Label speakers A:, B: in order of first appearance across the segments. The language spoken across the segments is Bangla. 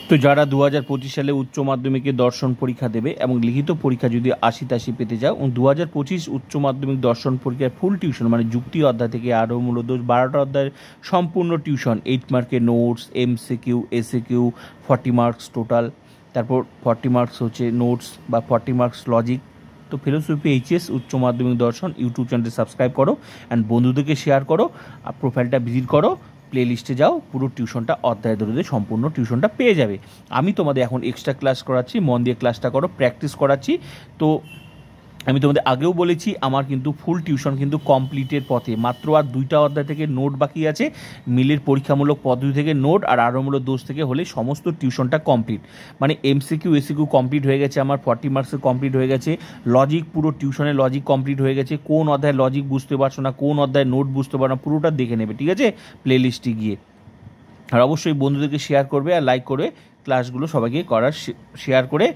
A: তো যারা 2025 সালে উচ্চ মাধ্যমিকে দর্শন পরীক্ষা দেবে এবং লিখিত পরীক্ষা যদি 80-80 পেতে যাও, 2025 উচ্চ মাধ্যমিক দর্শন পরীক্ষার ফুল টিউশন মানে যুক্তি অধ্যায় থেকে আরও মূলত 12টা অধ্যায়ের সম্পূর্ণ টিউশন, 8 মার্কের notes, MCQ, SAQ, 40 marks total, তারপর 40 মার্কস হচ্ছে নোটস বা 40 মার্কস লজিক। তো ফিলোসফি এইচএস উচ্চ মাধ্যমিক দর্শন ইউটিউব চ্যানেলটি সাবস্ক্রাইব করো অ্যান্ড বন্ধুদেরকে শেয়ার করো, আর প্রোফাইলটা ভিজিট করো, প্লে লিস্টে যাও, পুরো টিউশনটা অধ্যায় ধরে সম্পূর্ণ টিউশনটা পেয়ে যাবে। আমি তোমাদের এখন এক্সট্রা ক্লাস করাচ্ছি, মন দিয়ে ক্লাসটা করো, প্র্যাকটিস করাচ্ছি। তো আমি তোমাদের আগেও বলেছি আমার কিন্তু ফুল টিউশন কিন্তু কমপ্লিটের পথে, মাত্র আর 2টা অধ্যায় থেকে নোট বাকি আছে, মিলের পরীক্ষামূলক পদ্ধতি থেকে নোট আর আরোমূলক দোষ থেকে হলে সমস্ত টিউশনটা কমপ্লিট। মানে MCQ SAQ কমপ্লিট হয়ে গেছে আমার, 40 মার্কসের কমপ্লিট হয়ে গেছে, লজিক পুরো টিউশনের লজিক কমপ্লিট হয়ে গেছে। কোন অধ্যায় লজিক বুঝতে পারছো না, কোন অধ্যায় নোট বুঝতে পারো না, পুরোটা দেখে নেবে, ঠিক আছে, প্লে লিস্টে গিয়ে। আর অবশ্যই বন্ধুদেরকে শেয়ার করবে আর লাইক করবে, ক্লাসগুলো সবাইকে করার শেয়ার করে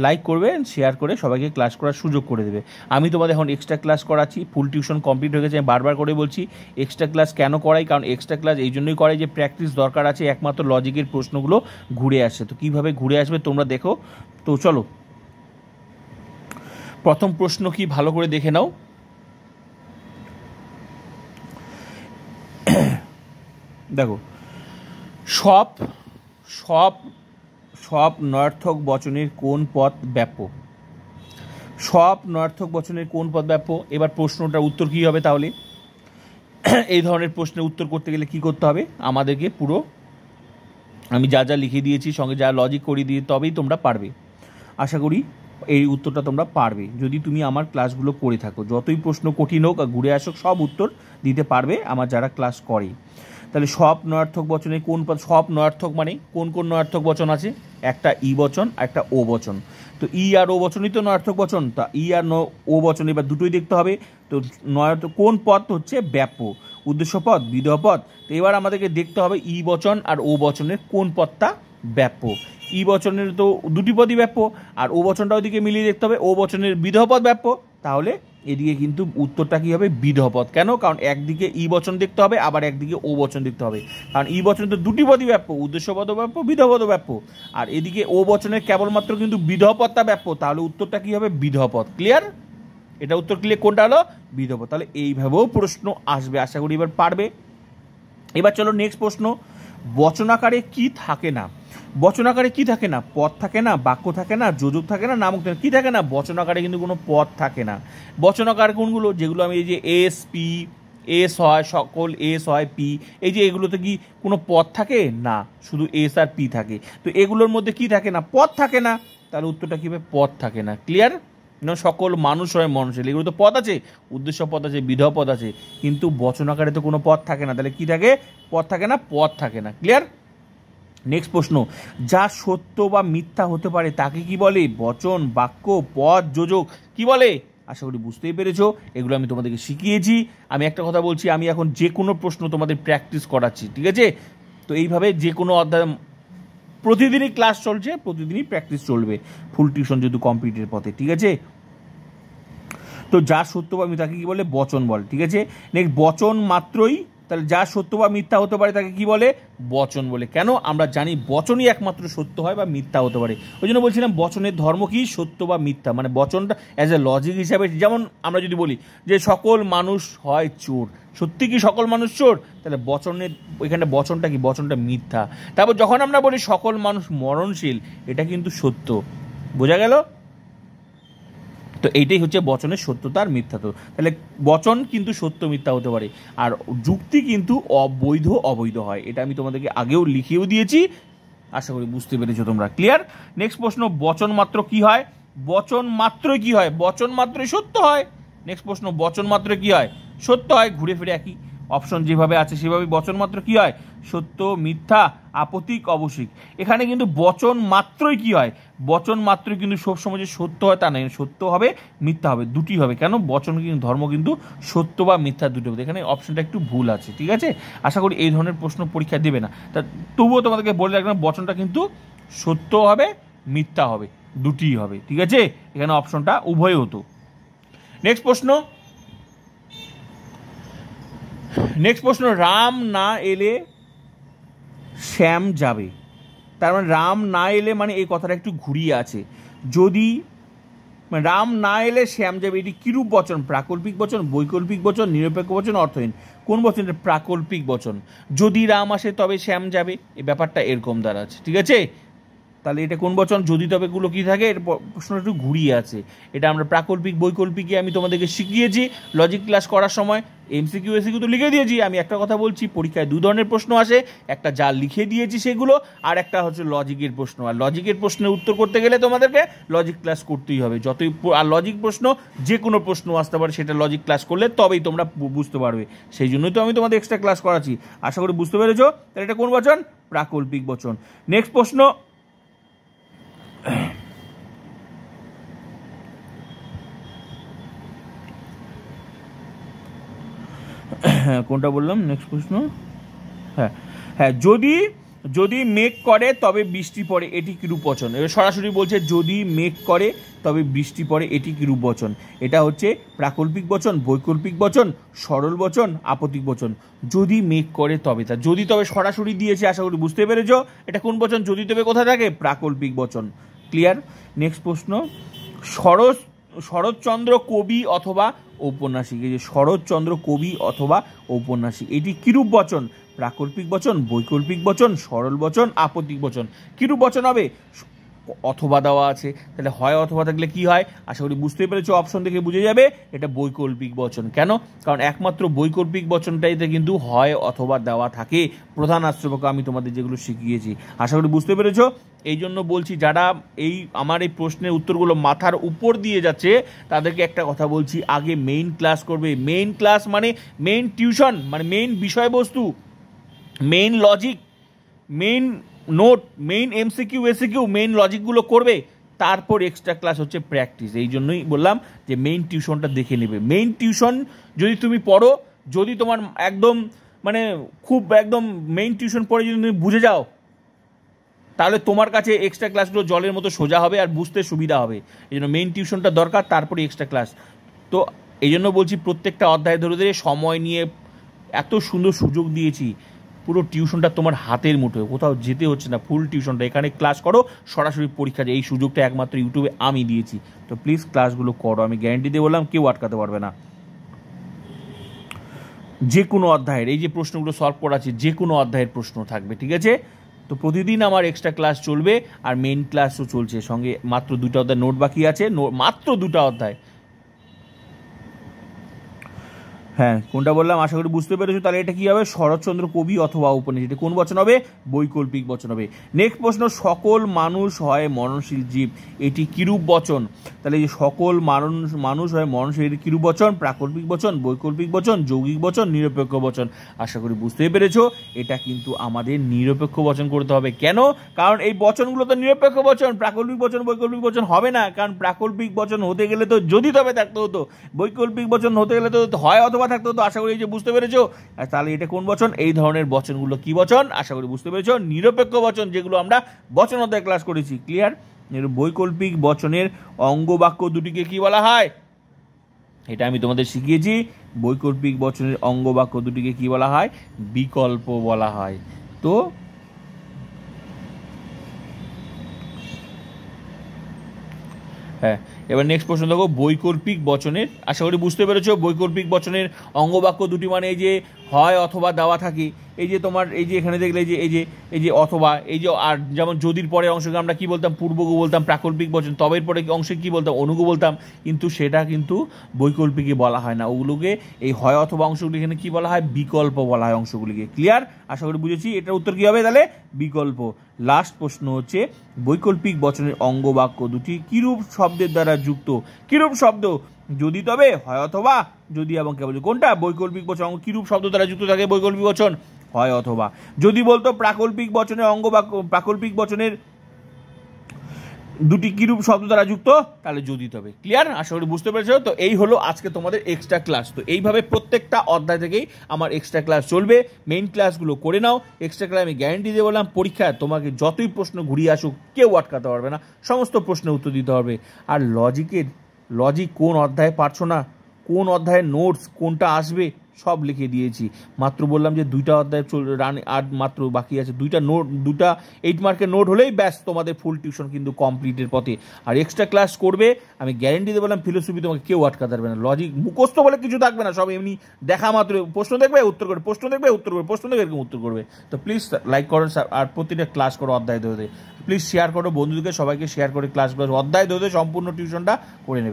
A: লাইক করবে, শেয়ার করে সবাইকে ক্লাস করার সুযোগ করে দেবে। আমি তোমাদের এখন এক্সট্রা ক্লাস করাচ্ছি, ফুল টিউশন কমপ্লিট হয়ে গেছে। আমি বারবার করে বলছি এক্সট্রা ক্লাস কেন করাই, কারণ এক্সট্রা ক্লাস এই জন্যই করাই যে প্র্যাকটিস দরকার আছে, একমাত্র লজিকের প্রশ্নগুলো ঘুরে আসছে। তো কীভাবে ঘুরে আসবে তোমরা দেখো। তো চলো প্রথম প্রশ্ন কি ভালো করে দেখে নাও। দেখো, সব সব সব নয়ার্থক বচনের কোন পদ ব্যাপ্য? সব নয়ার্থক বচনের কোন পদ ব্যাপ্য? এবার প্রশ্নটার উত্তর কী হবে তাহলে? এই ধরনের প্রশ্নের উত্তর করতে গেলে কি করতে হবে? আমাদেরকে পুরো আমি যা যা লিখে দিয়েছি সঙ্গে যা লজিক করিয়ে দিয়ে তবেই তোমরা পারবে। আশা করি এই উত্তরটা তোমরা পারবে যদি তুমি আমার ক্লাসগুলো করে থাকো। যতই প্রশ্ন কঠিন হোক আর ঘুরে আসুক, সব উত্তর দিতে পারবে আমার যারা ক্লাস করে। তাহলে সব নয়ার্থক বচনে কোন পদ? সব নয়ার্থক মানে কোন কোন নয়ার্থক বচন আছে? একটা ই বচন, একটা ও বচন। তো ই আর ও বচনই তো নয়ার্থক বচন। তা ই আর ও বচন এবার দুটোই দেখতে হবে। তো নয়ার্থক কোন পদ হচ্ছে ব্যাপ্য? উদ্দেশ্য পদ, বিদেহ পদ। তো এবার আমাদেরকে দেখতে হবে ই বচন আর ও বচনের কোন পদটা ব্যাপ্য। ই বচনের তো দুটি পদই ব্যাপ্য, আর ও বচনটা ওইদিকে মিলিয়ে দেখতে হবে ও বচনের বিদেহ পদ ব্যাপ্য। তাহলে এদিকে কিন্তু উত্তরটা কী হবে? বিদেহ পদ। কেন? কারণ একদিকে ই বচন দেখতে হবে, আবার একদিকে ও বচন দেখতে হবে। কারণ ই বচনে তো দুটি পদই ব্যাপ্য, উদ্দেশ্য পদও ব্যাপ্য, বিদেহ পদও ব্যাপ্য। আর এদিকে ও বচনের কেবলমাত্র কিন্তু বিদেহ পদটা ব্যাপ্য। তাহলে উত্তরটা কী হবে? বিদেহ পদ। ক্লিয়ার? এটা উত্তর ক্লিয়ার। কোনটা হলো? বিদেহ পদ। তাহলে এইভাবেও প্রশ্ন আসবে, আশা করি এবার পারবে। এবার চলো নেক্সট প্রশ্ন। বচনাকারে কি থাকে না? বচনাকারে কি থাকে না? পদ থাকে না, বাক্য থাকে না, যোজক থাকে না, নামক থাকে না। কি থাকে না? বচনাকারে কিন্তু কোনো পদ থাকে না। বচনাকার কোনগুলো? যেগুলো আমি এই যে এস পি, এস হয়, সকল এস হয়, পি, এই যে এগুলোতে কি কোনো পদ থাকে না? শুধু এস আর পি থাকে। তো এগুলোর মধ্যে কি থাকে না? পদ থাকে না। তাহলে উত্তরটা কী হবে? পদ থাকে না। ক্লিয়ার? সকল মানুষ হয় মনশীল, এগুলো তো পদ আছে, উদ্দেশ্য পদ আছে, বিধেয় পদ আছে, কিন্তু বচনাকারে তো কোনো পদ থাকে না। তাহলে কি থাকে? পদ থাকে না, পদ থাকে না। ক্লিয়ার? নেক্সট প্রশ্ন। যা সত্য বা মিথ্যা হতে পারে তাকে কি বলে? বচন, বাক্য, পদ, যোজক। কি বলে? আশা করি বুঝতেই পেরেছো। এগুলো আমি তোমাদেরকে শিখিয়েছি। আমি একটা কথা বলছি, আমি এখন যে কোনো প্রশ্ন তোমাদের প্র্যাকটিস করাচ্ছি, ঠিক আছে? তো এইভাবে যে কোনো অধ্যায় প্রতিদিনই ক্লাস চলছে, প্রতিদিনই প্র্যাকটিস চলবে, ফুল টিউশন যেহেতু কমপ্লিটের পথে, ঠিক আছে? তো যা সত্য বা মিথ্যা তাকে কি বলে? বচন বলে, ঠিক আছে? নেক্সট, বচন মাত্রই, তাহলে যা সত্য বা মিথ্যা হতে পারে তাকে কি বলে? বচন বলে। কেন? আমরা জানি বচনই একমাত্র সত্য হয় বা মিথ্যা হতে পারে। ওই জন্য বলছিলাম বচনের ধর্ম কি? সত্য বা মিথ্যা। মানে বচনটা অ্যাজ এ লজিক হিসাবে, যেমন আমরা যদি বলি যে সকল মানুষ হয় চোর, সত্যি কি সকল মানুষ চোর? তাহলে বচনের এখানে বচনটা কি? বচনটা মিথ্যা। তারপর যখন আমরা বলি সকল মানুষ মরণশীল, এটা কিন্তু সত্য। বোঝা গেল? তো এইটাই হচ্ছে বচনের সত্যতা আর মিথ্যাত্ব। তাহলে বচন কিন্তু সত্য মিথ্যা হতে পারে, আর যুক্তি কিন্তু অবৈধ অবৈধ হয়। এটা আমি তোমাদেরকে আগেও লিখেও দিয়েছি, আশা করি বুঝতে পেরেছো তোমরা। ক্লিয়ার? নেক্সট প্রশ্ন। বচন মাত্র কি হয়? বচন মাত্রই কি হয়? বচন মাত্রই সত্য হয়। নেক্সট প্রশ্ন। বচন মাত্র কি হয়? সত্য হয়। ঘুরে ফিরে একই অপশন যেভাবে আছে সেভাবে বচন মাত্র কি হয়? সত্য, মিথ্যা, আপতিক, অবশ্যিক। এখানে কিন্তু বচন মাত্রই কি হয়? বচন মাত্রই কিন্তু সবসময় যে সত্য হয় তা নয়, সত্য হবে, মিথ্যা হবে, দুটি হবে। কেন? বচন কিন্তু ধর্ম কিন্তু সত্য বা মিথ্যা দুটো হবে। এখানে অপশনটা একটু ভুল আছে, ঠিক আছে? আশা করি এই ধরনের প্রশ্ন পরীক্ষা দেবে না। তা তবুও তোমাদেরকে বলে রাখলাম বচনটা কিন্তু সত্য হবে, মিথ্যা হবে, দুটিই হবে, ঠিক আছে? এখানে অপশনটা উভয় হতো। নেক্সট প্রশ্ন। নেক্সট প্রশ্ন। রাম না এলে শ্যাম যাবে। তার মানে রাম না এলে মানে এই কথাটা একটু ঘুরিয়ে আছে। যদি রাম না এলে শ্যাম যাবে, এটি কিরূপ বচন? প্রাকল্পিক বচন, বৈকল্পিক বচন, নিরপেক্ষ বচন, অর্থহীন। কোন বচন? প্রাকল্পিক বচন। যদি রাম আসে তবে শ্যাম যাবে, এই ব্যাপারটা এরকম দাঁড়াচ্ছে, ঠিক আছে? তাহলে এটা কোন বচন? যদি তবেগুলো কি থাকে, এর প্রশ্ন একটু ঘুরিয়ে আছে। এটা আমরা প্রাকল্পিক বৈকল্পিকে আমি তোমাদেরকে শিখিয়েছি লজিক ক্লাস করার সময়। এমসিকিউ এসিকিউ তো লিখে দিয়েছি। আমি একটা কথা বলছি, পরীক্ষায় দু ধরনের প্রশ্ন আসে, একটা যা লিখে দিয়েছি সেগুলো, আর একটা হচ্ছে লজিকের প্রশ্ন। আর লজিকের প্রশ্নের উত্তর করতে গেলে তোমাদেরকে লজিক ক্লাস করতেই হবে। যতই আর লজিক প্রশ্ন যে কোনো প্রশ্ন আসতে পারে, সেটা লজিক ক্লাস করলে তবেই তোমরা বুঝতে পারবে। সেই জন্যই তো আমি তোমাদের এক্সট্রা ক্লাস করাচ্ছি। আশা করি বুঝতে পেরেছো। তাহলে এটা কোন বচন? প্রাকল্পিক বচন। নেক্সট প্রশ্ন, কোনটা বললাম? নেক্সট প্রশ্ন, হ্যাঁ হ্যাঁ, যদি যদি মেঘ করে তবে বৃষ্টি পড়ে, এটি কিরূপ বচন? এবার সরাসরি বলছে যদি মেঘ করে তবে বৃষ্টি পড়ে, এটি কিরূপ বচন? এটা হচ্ছে প্রাকল্পিক বচন, বৈকল্পিক বচন, সরল বচন, আপতিক বচন। যদি মেঘ করে তবে, তা যদি তবে সরাসরি দিয়েছে, আশা করি বুঝতে পেরেছো। এটা কোন বচন? যদি তবে কোথায় থাকে? প্রাকল্পিক বচন। ক্লিয়ার? নেক্সট প্রশ্ন, শরৎচন্দ্র কবি অথবা ঔপন্যাসিক। এই যে শরৎচন্দ্র কবি অথবা ঔপন্যাসিক, এটি কিরূপ বচন? প্রাকল্পিক বচন, বৈকল্পিক বচন, সরল বচন, আপতিক বচন। কিরূপ বচন হবে? অথবা দেওয়া আছে, তাহলে হয় অথবা থাকলে কি হয়? আশা করি বুঝতেই পেরেছো, অপশন দেখে বুঝে যাবে এটা বৈকল্পিক বচন। কেন? কারণ একমাত্র বৈকল্পিক বচনটাইতে কিন্তু হয় অথবা দেওয়া থাকে, প্রধান আশ্রয়বাক্য আমি তোমাদের যেগুলো শিখিয়েছি। আশা করি বুঝতে পেরেছো। এই জন্য বলছি, যারা এই আমার এই প্রশ্নের উত্তরগুলো মাথার উপর দিয়ে যাচ্ছে তাদেরকে একটা কথা বলছি, আগে মেইন ক্লাস করবে। মেইন ক্লাস মানে মেইন টিউশন, মানে মেইন বিষয়বস্তু, main logic, main note, main MCQ SCQ, main লজিকগুলো করবে, তারপর এক্সট্রা ক্লাস হচ্ছে প্র্যাকটিস। এই জন্যই বললাম যে মেইন টিউশনটা দেখে নেবে। মেইন টিউশন যদি তুমি পড়ো, যদি তোমার একদম মানে খুব একদম মেইন টিউশন পড়ে যদি তুমি বুঝে যাও, তাহলে তোমার কাছে এক্সট্রা ক্লাসগুলো জলের মতো সোজা হবে আর বুঝতে সুবিধা হবে। এই জন্য মেইন টিউশনটা দরকার, তারপরে এক্সট্রা ক্লাস। তো এই জন্য বলছি, প্রত্যেকটা অধ্যায় ধরে ধরে সময় নিয়ে এত সুন্দর সুযোগ দিয়েছি, পুরো টিউশনটা তোমার হাতের মুঠোয়, কোথাও যেতে হচ্ছে না। ফুল টিউশনটা এখানে ক্লাস করো, সরাসরি পরীক্ষা যায়। এই সুযোগটা একমাত্র ইউটিউবে আমি দিয়েছি। তো প্লিজ ক্লাসগুলো করো, আমি গ্যারান্টি দিয়ে বললাম, কেউ আটকাতে পারবে না। যে কোনো অধ্যায়ের এই যে প্রশ্নগুলো সলভ করাচ্ছি, যে কোনো অধ্যায়ের প্রশ্ন থাকবে, ঠিক আছে? তো প্রতিদিন আমার এক্সট্রা ক্লাস চলবে, আর মেইন ক্লাসও চলছে সঙ্গে। মাত্র 2টা অধ্যায় নোট বাকি আছে, মাত্র 2টা অধ্যায়। হ্যাঁ, কোনটা বললাম? আশা করি বুঝতে পেরেছো। তাহলে এটা কি হবে? শরৎচন্দ্র কবি অথবা ঔপন্যাসিক। এটা কোন বচন হবে? বৈকল্পিক বচন হবে। নেক্সট প্রশ্ন, সকল মানুষ হয় মরণশীল জীব, এটি কিরূপ বচন? তাহলে এই যে সকল মানুষ হয় মরণশীল, এটি কিরূপ বচন? প্রাকল্পিক বচন, বৈকল্পিক বচন, যৌগিক বচন, নিরপেক্ষ বচন। আশা করি বুঝতেই পেরেছো। এটা কিন্তু আমাদের নিরপেক্ষ বচন করতে হবে। কেন? কারণ এই বচনগুলো তো নিরপেক্ষ বচন, প্রাকল্পিক বচন বৈকল্পিক বচন হবে না। কারণ প্রাকল্পিক বচন হতে গেলে তো যদি তবে থাকতে হতো, বৈকল্পিক বচন হতে গেলে তো হয় অথবা থাকতে হতো। আশা করি যে বুঝতে পেরেছো। আর তাহলে এটা কোন বচন? এই ধরনের বচনগুলো কি বচন? আশা করি বুঝতে পেরেছো, নিরপেক্ষ বচন, যেগুলো আমরা বচন অধ্যায়ে ক্লাস করেছি। ক্লিয়ার? বৈকল্পিক বচনের অঙ্গ বাক্য দুটিকে কি বলা হয়? এটা আমি তোমাদের শিখিয়েছি। বৈকল্পিক বচনের অঙ্গ বাক্য দুটিকে কি বলা হয়? বিকল্প বলা হয়। তো হ্যাঁ, এবার নেক্সট প্রশ্ন দেখো, বৈকল্পিক বচনের, আশা করি বুঝতে পেরেছো, বৈকল্পিক বচনের অঙ্গবাক্য দুটি মানে এই যে হয় অথবা দেওয়া থাকে। এই যে তোমার এই যে এখানে দেখলে এই যে অথবা, এই যে আর যেমন যদির পরে অংশকে আমরা কি বলতাম? পূর্বগু বলতাম প্রাকল্পিক বচন, তবের পরে অংশে কি বলতাম? অনুগু বলতাম। কিন্তু সেটা কিন্তু বৈকল্পিকে বলা হয় না, ওগুলোকে এই হয় অথবা অংশগুলি এখানে কি বলা হয়? বিকল্প বলা হয় অংশগুলিকে। ক্লিয়ার? আশা করি বুঝেছি। এটার উত্তর কি হবে তাহলে? বিকল্প। লাস্ট প্রশ্ন হচ্ছে, বৈকল্পিক বচনের অঙ্গ বাক্য দুটি কিরূপ শব্দের দ্বারা যুক্ত? কিরূপ শব্দ? যদি তবে, হয় অথবা, যদি এবং কেবল। কোনটা? বৈকল্পিক বচন কিরূপ শব্দ দ্বারা যুক্ত থাকে? বৈকল্পিক বচন হয় অথবা। যদি বলতো প্রাকল্পিক বচনের অঙ্গ বাক্য, প্রাকল্পিক বচনের দুটি কিরূপ শব্দ দ্বারা যুক্ত? তাহলে যদি তবে। ক্লিয়ার? আশা করি বুঝতে পেরেছো। তো এই হলো আজকে তোমাদের এক্সট্রা ক্লাস। তো এইভাবে প্রত্যেকটা অধ্যায় থেকেই আমার এক্সট্রা ক্লাস চলবে। মেইন ক্লাসগুলো করে নাও। এক্সট্রা ক্লাস আমি গ্যারান্টি দিয়ে বললাম, পরীক্ষায় তোমাকে যতই প্রশ্ন ঘুরিয়ে আসুক কেউ আটকাতে পারবে না, সমস্ত প্রশ্নের উত্তর দিতে হবে। আর লজিক কোন অধ্যায়ে পারছো না, কোন অধ্যায়ের নোটস কোনটা আসবে সব লিখে দিয়েছি। মাত্র বললাম যে 2টা অধ্যায় আর মাত্র বাকি আছে, 2টা 8 মার্কের নোট হলেই ব্যাস তোমাদের ফুল টিউশন কিন্তু কমপ্লিটের পথে। আর এক্সট্রা ক্লাস করবে, আমি গ্যারেন্টি দিয়ে বললাম ফিলোসফি তোমাকে কেউ আটকাতে পারবে না, লজিক মুখস্থ বলে কিছু থাকবে না, সব এমনি দেখা মাত্র প্রশ্ন দেখবে উত্তর করবে, প্রশ্ন দেখবে উত্তর করবে, প্রশ্ন দেখবে এরকম উত্তর করবে। তো প্লিজ লাইক করো আর প্রতিটা ক্লাস করো অধ্যায় ধরে, প্লিজ শেয়ার করো বন্ধুদেরকে, সবাইকে শেয়ার করে ক্লাসগুলো অধ্যায় ধরে সম্পূর্ণ টিউশনটা করে নেবে।